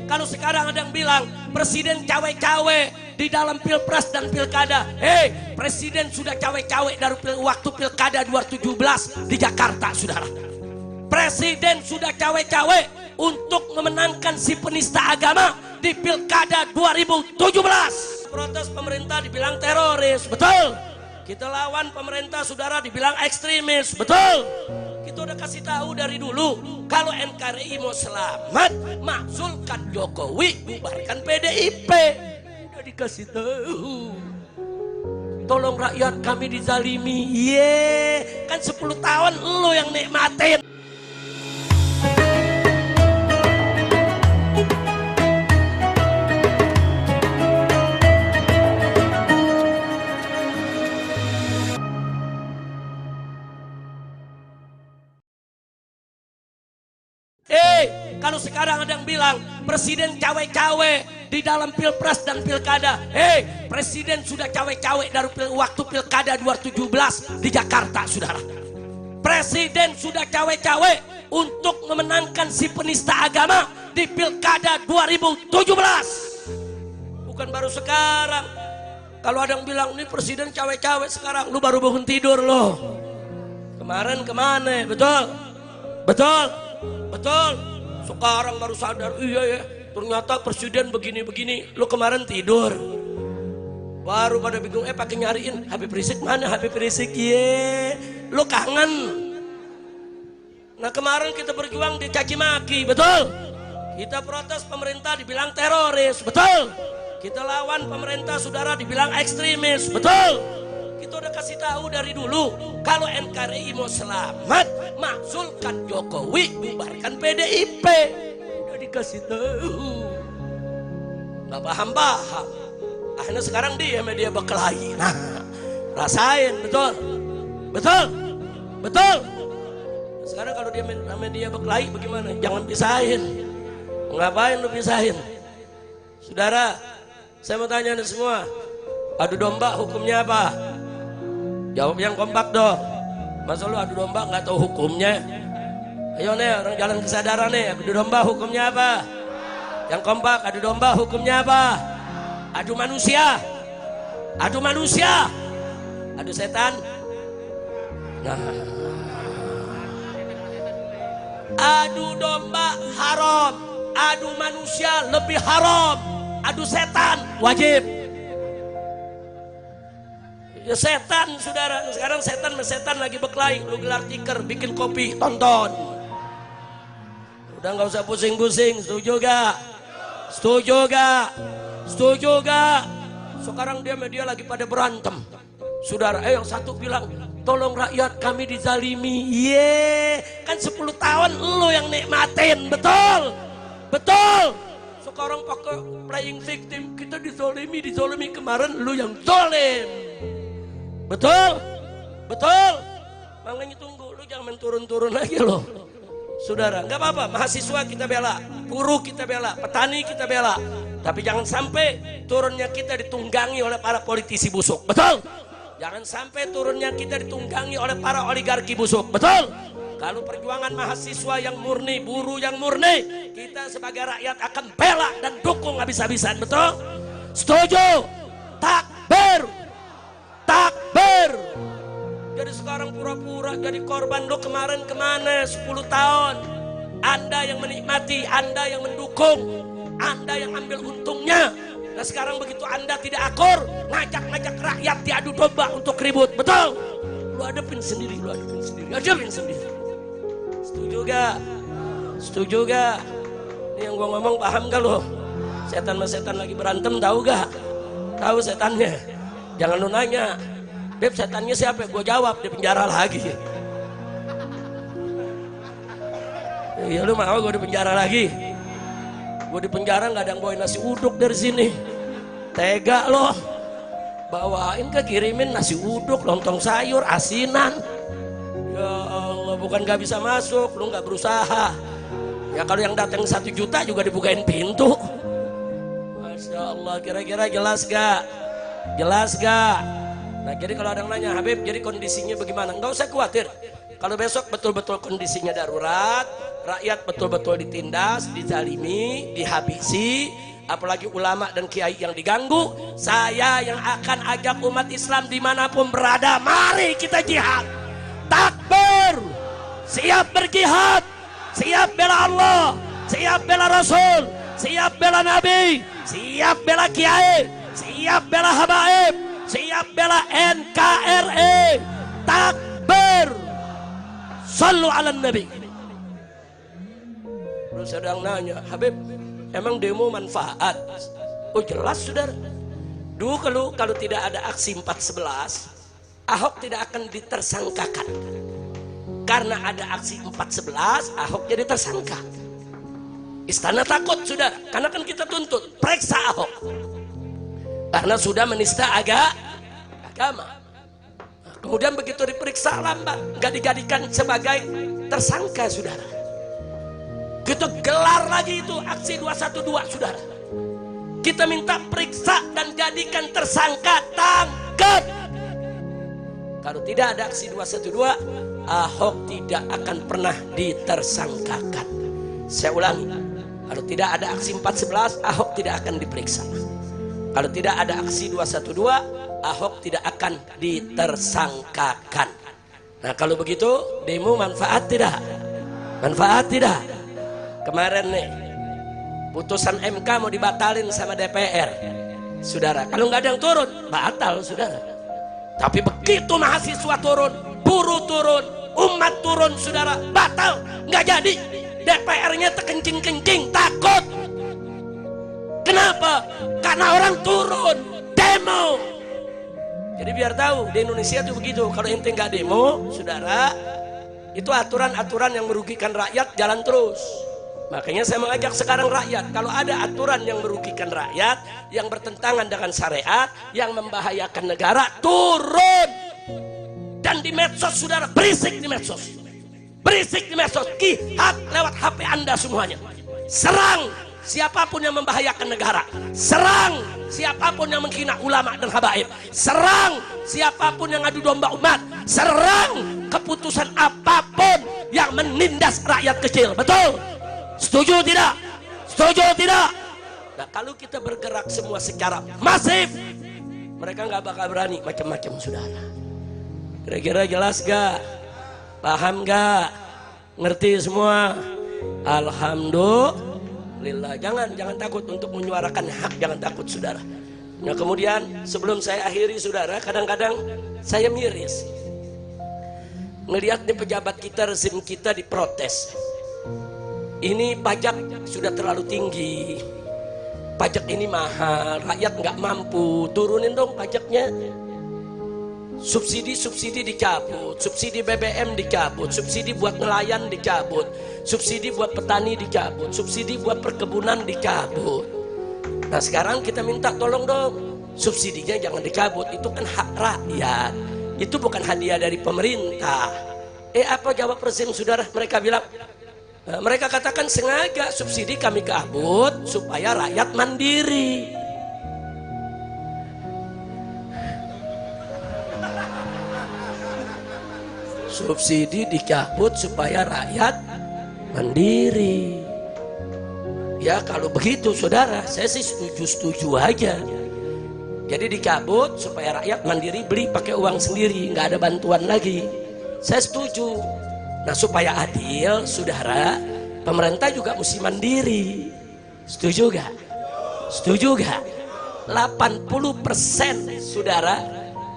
kalau sekarang ada yang bilang presiden cawe-cawe di dalam pilpres dan pilkada. Hei, presiden sudah cawe-cawe dari waktu pilkada 2017 di Jakarta, saudara. Presiden sudah cawe-cawe untuk memenangkan si penista agama di pilkada 2017. Protes pemerintah dibilang teroris, betul. Kita lawan pemerintah, saudara, dibilang ekstremis, betul. Kita udah kasih tahu dari dulu, kalau NKRI mau selamat, makzulkan Jokowi, bubarkan PDIP. Udah dikasih tahu. Tolong rakyat kami dizalimi. Kan 10 tahun lo yang nikmatin. Kalau sekarang ada yang bilang presiden cawe-cawe di dalam pilpres dan pilkada. Hei, presiden sudah cawe-cawe dari waktu pilkada 2017 di Jakarta, saudara. Presiden sudah cawe-cawe untuk memenangkan si penista agama di pilkada 2017. Bukan baru sekarang. Kalau ada yang bilang ini presiden cawe-cawe sekarang, lu baru bangun tidur loh. Kemarin kemana? Betul? Betul? Betul? Sekarang baru sadar, iya ya, ternyata presiden begini-begini. Lu kemarin tidur, baru pada bingung, pakai nyariin Habib Rizik mana, Habib Rizik, lu kangen. Nah kemarin kita berjuang dicaci maki, betul. Kita protes pemerintah dibilang teroris, betul. Kita lawan pemerintah, saudara, dibilang ekstremis, betul. Kita udah kasih tahu dari dulu, kalau NKRI mau selamat, makzulkan Jokowi, bubarkan PDIP. Udah dikasih tahu. Gak paham-paham. Akhirnya sekarang dia media berkelahi. Nah, rasain, betul. Betul. Betul. Sekarang kalau dia media berkelahi bagaimana? Jangan pisahin. Ngapain lu pisahin? Saudara, saya mau tanya nih semua. Adu domba hukumnya apa? Jawab yang kompak dong. Masa lu adu domba nggak tahu hukumnya? Ayo nih orang jalan kesadaran nih. Adu domba hukumnya apa? Yang kompak, adu domba hukumnya apa? Adu manusia. Adu manusia. Adu setan. Nah, adu domba haram. Adu manusia lebih haram. Adu setan wajib. Ya setan, saudara. Sekarang setan lagi berkelahi. Lu gelar tikar, bikin kopi, tonton. Udah nggak usah pusing-pusing. Setuju gak? Setuju gak? Setuju gak? Sekarang media lagi pada berantem. Saudara, yang satu bilang, tolong rakyat kami dizalimi. Kan 10 tahun lu yang nikmatin, betul? Betul? Sekarang pakai playing victim. Kita dizolimi kemarin, lu yang zolim. Betul? Betul? Makanya tunggu, lu jangan turun-turun lagi loh. Saudara, nggak apa-apa, mahasiswa kita bela, buruh kita bela, petani kita bela. Tapi jangan sampai turunnya kita ditunggangi oleh para politisi busuk. Betul? Jangan sampai turunnya kita ditunggangi oleh para oligarki busuk. Betul? Kalau perjuangan mahasiswa yang murni, buruh yang murni, kita sebagai rakyat akan bela dan dukung habis-habisan. Betul? Setuju? Takbir! Takbir. Jadi sekarang pura-pura jadi korban. Lo kemarin kemana 10 tahun? Anda yang menikmati, Anda yang mendukung, Anda yang ambil untungnya. Nah sekarang begitu Anda tidak akur, ngajak-ngajak rakyat diadu domba untuk ribut. Betul? Lu hadapin sendiri, hadapin sendiri. Setuju gak? Setuju gak? Ini yang gua ngomong paham gak lo? Setan sama setan lagi berantem, tahu gak? Tahu setannya? Jangan lu nanya, Beb setannya siapa? Gue jawab, di penjara lagi. Iya lu mau gue di penjara lagi? Gue di penjara nggak ada yang bawain nasi uduk dari sini. Tega loh. Bawain kirimin nasi uduk, lontong sayur, asinan. Ya Allah, bukan nggak bisa masuk, lu nggak berusaha. Ya kalau yang datang 1 juta juga dibukain pintu. Masya Allah, kira-kira jelas gak? Jelas gak? Nah jadi kalau ada yang nanya, Habib jadi kondisinya bagaimana? Nggak usah khawatir. Kalau besok betul-betul kondisinya darurat, rakyat betul-betul ditindas, dizalimi, dihabisi, apalagi ulama dan kiai yang diganggu. Saya yang akan ajak umat Islam dimanapun berada, mari kita jihad. Takbir, siap berjihad, siap bela Allah, siap bela Rasul, siap bela Nabi, siap bela kiai, siap bela habaib, siap bela NKRI. Takbir, sallu ala Nabi. Terus sedang nanya, Habib, emang demo manfaat? Oh jelas saudara. Dulu kalau tidak ada aksi 411, Ahok tidak akan ditersangkakan. Karena ada aksi 411, Ahok jadi tersangka. Istana takut saudara, karena kan kita tuntut periksa Ahok karena sudah menista agama. Nah, kemudian begitu diperiksa lambat, gak dijadikan sebagai tersangka saudara. Kita gelar lagi itu aksi 212 saudara. Kita minta periksa dan jadikan tersangka, tangkap. Kalau tidak ada aksi 212, Ahok tidak akan pernah ditersangkakan. Saya ulangi, kalau tidak ada aksi 411, Ahok tidak akan diperiksa. Kalau tidak ada aksi 212, Ahok tidak akan ditersangkakan. Nah kalau begitu, demo manfaat tidak? Manfaat tidak? Kemarin nih, putusan MK mau dibatalin sama DPR. Saudara, kalau nggak ada yang turun, batal saudara. Tapi begitu mahasiswa turun, buruh turun, umat turun saudara, batal, nggak jadi. DPR-nya terkencing-kencing, takut. Kenapa? Karena orang turun, demo. Jadi biar tahu di Indonesia itu begitu. Kalau ente nggak demo, saudara, itu aturan-aturan yang merugikan rakyat jalan terus. Makanya saya mengajak sekarang rakyat, kalau ada aturan yang merugikan rakyat, yang bertentangan dengan syariat, yang membahayakan negara, turun. Dan di medsos saudara, berisik di medsos. Berisik di medsos, jihad lewat HP Anda semuanya. Serang siapapun yang membahayakan negara. Serang siapapun yang menghina ulama dan habaib. Serang siapapun yang adu domba umat. Serang keputusan apapun yang menindas rakyat kecil. Betul? Setuju tidak? Setuju tidak? Nah kalau kita bergerak semua secara masif, mereka nggak bakal berani macam-macam saudara. Kira-kira jelas gak? Paham gak? Ngerti semua? Alhamdulillah. Jangan takut untuk menyuarakan hak, jangan takut saudara. Nah kemudian sebelum saya akhiri saudara, kadang-kadang saya miris ngelihat nih pejabat kita, rezim kita diprotes. Ini pajak sudah terlalu tinggi, pajak ini mahal, rakyat nggak mampu, turunin dong pajaknya. Subsidi dicabut, subsidi BBM dicabut, subsidi buat nelayan dicabut, subsidi buat petani dicabut, subsidi buat perkebunan dicabut. Nah sekarang kita minta tolong dong, subsidinya jangan dicabut, itu kan hak rakyat, itu bukan hadiah dari pemerintah. Apa jawab rezim saudara? Mereka bilang, mereka katakan sengaja subsidi kami cabut supaya rakyat mandiri. Subsidi dicabut supaya rakyat mandiri. Ya kalau begitu saudara, saya sih setuju aja. Jadi dicabut supaya rakyat mandiri, beli pakai uang sendiri, nggak ada bantuan lagi. Saya setuju. Nah supaya adil saudara, pemerintah juga mesti mandiri. Setuju gak? Setuju gak? 80% saudara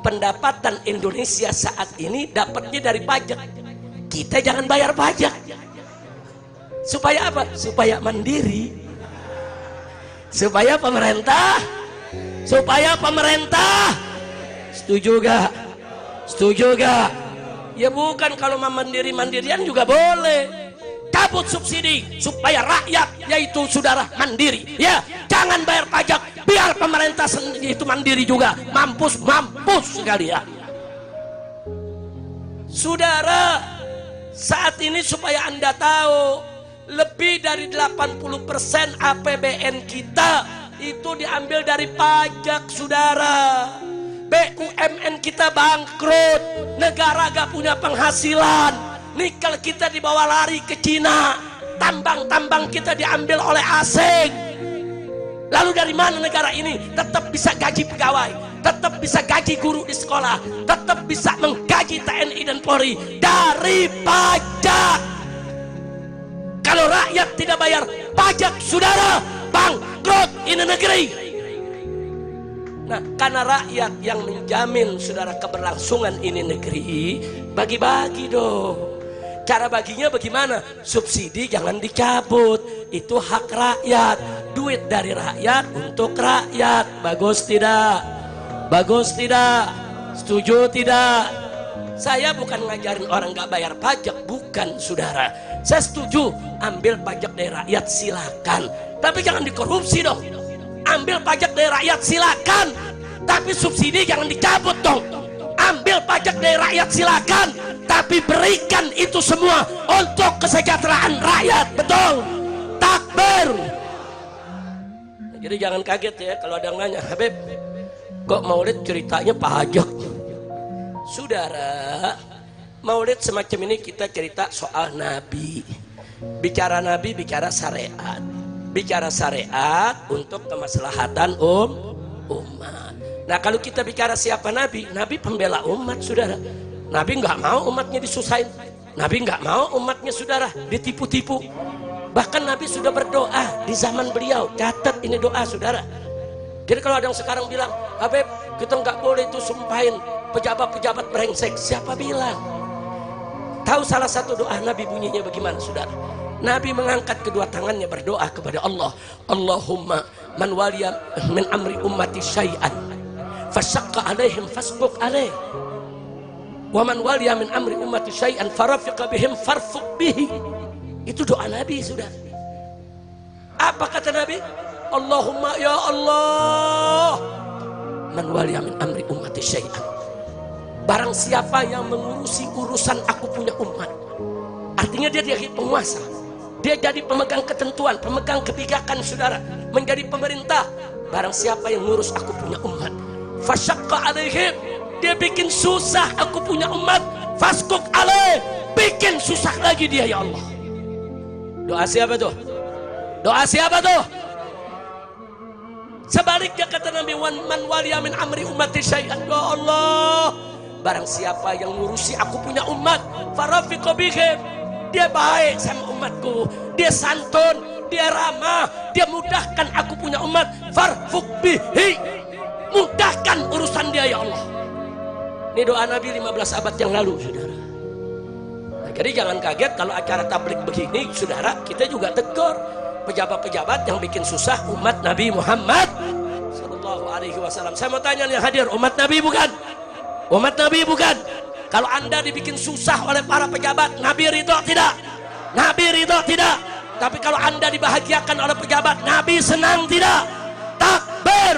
pendapatan Indonesia saat ini dapatnya dari pajak. Kita jangan bayar pajak. Supaya apa? Supaya mandiri. Supaya pemerintah setuju gak? Setuju gak? Ya bukan, kalau mandiri-mandirian juga boleh. Cabut subsidi supaya rakyat yaitu saudara mandiri. Ya, jangan bayar pajak, biar pemerintah itu mandiri juga. Mampus sekalian. Saudara, saat ini supaya Anda tahu, lebih dari 80% APBN kita itu diambil dari pajak saudara. BUMN kita bangkrut, negara gak punya penghasilan, nikel kita dibawa lari ke Cina. tambang-tambang kita diambil oleh asing. Lalu dari mana negara ini tetap bisa gaji pegawai, tetap bisa gaji guru di sekolah, tetap bisa menggaji TNI dan Polri? Dari pajak. Kalau rakyat tidak bayar pajak, saudara, bangkrut ini negeri. Nah, karena rakyat yang menjamin saudara keberlangsungan ini negeri, bagi-bagi dong. Cara baginya bagaimana? Subsidi jangan dicabut, itu hak rakyat, duit dari rakyat untuk rakyat. Bagus tidak? Bagus tidak? Setuju tidak? Saya bukan ngajarin orang gak bayar pajak, bukan saudara. Saya setuju ambil pajak dari rakyat, silakan, tapi jangan dikorupsi dong. Ambil pajak dari rakyat silakan, tapi subsidi jangan dicabut dong. Ambil pajak dari rakyat silakan, tapi berikan itu semua untuk kesejahteraan rakyat. Betul? Takbir. Jadi jangan kaget ya kalau ada yang nanya, Habib, kok Maulid ceritanya pajak? Saudara, Maulid semacam ini kita cerita soal Nabi. Bicara Nabi, bicara syariat. Bicara syariat untuk kemaslahatan umat. Nah, kalau kita bicara siapa Nabi? Nabi pembela umat, saudara. Nabi nggak mau umatnya disusahin. Nabi nggak mau umatnya, saudara, ditipu-tipu. Bahkan Nabi sudah berdoa di zaman beliau. Catat ini doa, saudara. Jadi kalau ada yang sekarang bilang, Habib, kita nggak boleh itu sumpahin pejabat-pejabat brengsek. Siapa bilang? Tahu salah satu doa Nabi bunyinya bagaimana, saudara? Nabi mengangkat kedua tangannya berdoa kepada Allah. Allahumma man waliya min amri ummati syai'an fasyaqqa alaihim fasbuq alaih. Wa man waliya min amri ummati syai'an farafiqa bihim farfuq bihi. Itu doa Nabi, saudara. Apa kata Nabi? Allahumma ya Allah, man waliya min amri ummati syai'an. Barang siapa yang mengurusi urusan aku punya umat, artinya dia jadi penguasa, dia jadi pemegang ketentuan, pemegang kebijakan, saudara, menjadi pemerintah. Barang siapa yang ngurus aku punya umat, fasyaqqa alaihim, dia bikin susah aku punya umat, fasquk alaih, bikin susah lagi dia, ya Allah. Doa siapa tuh? Doa siapa tuh? Sebaliknya kata Nabi, man waliya min amri ummati syai'an, ya Allah, barang siapa yang ngurusi aku punya umat, farafiqa bihim, dia baik sama umatku, dia santun, dia ramah, dia mudahkan aku punya umat, farfuq bihi, mudahkan urusan dia, ya Allah. Ini doa Nabi 15 abad yang lalu, saudara. Nah, jadi jangan kaget kalau acara tablik begini, saudara, kita juga tegur pejabat-pejabat yang bikin susah umat Nabi Muhammad sallallahu alaihi wasallam. Saya mau tanya yang hadir, umat Nabi bukan? Umat Nabi bukan? Kalau Anda dibikin susah oleh para pejabat, Nabi ridho tidak? Nabi ridho tidak? Tapi kalau Anda dibahagiakan oleh pejabat, Nabi senang tidak? Takbir.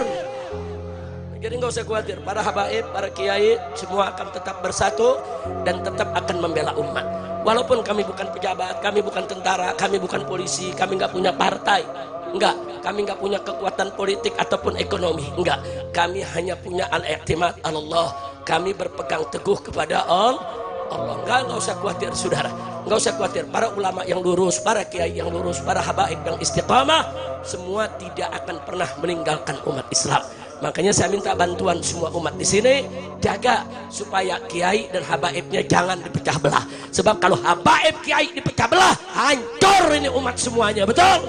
Jadi nggak usah khawatir, para habaib, para kiai semua akan tetap bersatu dan tetap akan membela umat. Walaupun kami bukan pejabat, kami bukan tentara, kami bukan polisi, kami nggak punya partai, enggak, kami nggak punya kekuatan politik ataupun ekonomi, enggak, kami hanya punya al-i'timad Allah, kami berpegang teguh kepada Allah. Nggak usah khawatir, saudara, nggak usah khawatir. Para ulama yang lurus, para kiai yang lurus, para habaib yang istiqamah, semua tidak akan pernah meninggalkan umat Islam. Makanya saya minta bantuan semua umat di sini, jaga supaya kiai dan habaibnya jangan dipecah belah. Sebab kalau habaib kiai dipecah belah, hancur ini umat semuanya, betul?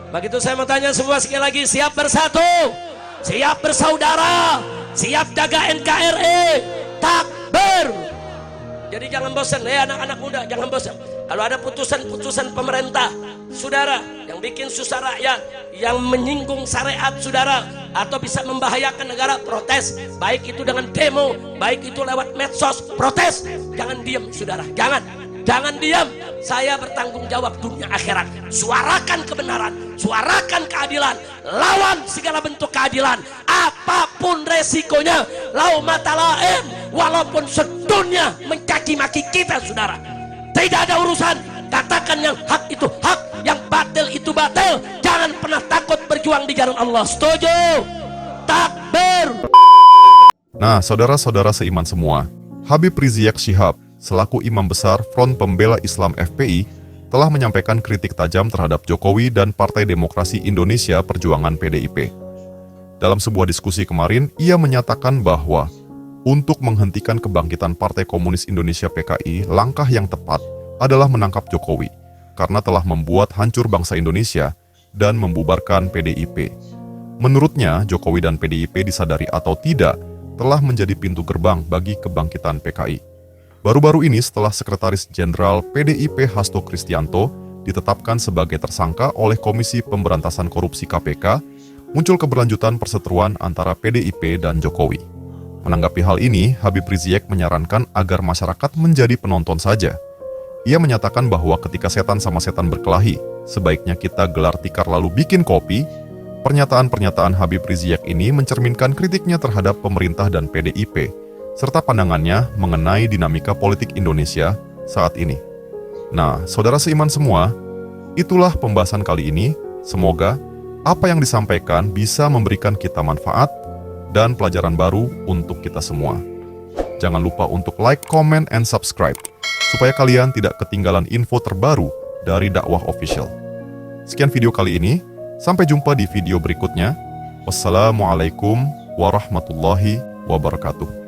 Begitu saya mau tanya semua sekali lagi, siap bersatu, siap bersaudara, siap jaga NKRI, takbir. Jadi jangan bosan, anak-anak muda, jangan bosan. Kalau ada putusan-putusan pemerintah, saudara, yang bikin susah rakyat, yang menyinggung syariat, saudara, atau bisa membahayakan negara, protes. Baik itu dengan demo, baik itu lewat medsos, protes. Jangan diam, saudara, jangan diam. Saya bertanggung jawab dunia akhirat. Suarakan kebenaran, suarakan keadilan, lawan segala bentuk keadilan, apapun resikonya. Laumata laim, walaupun sedunia mencaci maki kita, saudara, tidak ada urusan. Katakan yang hak itu hak, yang batil itu batil. Jangan pernah takut berjuang di jalan Allah. Setuju? Takbir. Nah, saudara-saudara seiman semua, Habib Rizik Syihab selaku Imam Besar Front Pembela Islam FPI telah menyampaikan kritik tajam terhadap Jokowi dan Partai Demokrasi Indonesia Perjuangan PDIP. Dalam sebuah diskusi kemarin, ia menyatakan bahwa untuk menghentikan kebangkitan Partai Komunis Indonesia PKI, langkah yang tepat adalah menangkap Jokowi karena telah membuat hancur bangsa Indonesia dan membubarkan PDIP. Menurutnya, Jokowi dan PDIP disadari atau tidak telah menjadi pintu gerbang bagi kebangkitan PKI. Baru-baru ini setelah Sekretaris Jenderal PDIP Hasto Kristianto ditetapkan sebagai tersangka oleh Komisi Pemberantasan Korupsi KPK, muncul keberlanjutan perseteruan antara PDIP dan Jokowi. Menanggapi hal ini, Habib Rizik menyarankan agar masyarakat menjadi penonton saja. Ia menyatakan bahwa ketika setan sama setan berkelahi, sebaiknya kita gelar tikar lalu bikin kopi. Pernyataan-pernyataan Habib Rizik ini mencerminkan kritiknya terhadap pemerintah dan PDIP, serta pandangannya mengenai dinamika politik Indonesia saat ini. Nah, saudara seiman semua, itulah pembahasan kali ini. Semoga apa yang disampaikan bisa memberikan kita manfaat dan pelajaran baru untuk kita semua. Jangan lupa untuk like, comment, and subscribe, supaya kalian tidak ketinggalan info terbaru dari Dakwah Official. Sekian video kali ini, sampai jumpa di video berikutnya. Wassalamualaikum warahmatullahi wabarakatuh.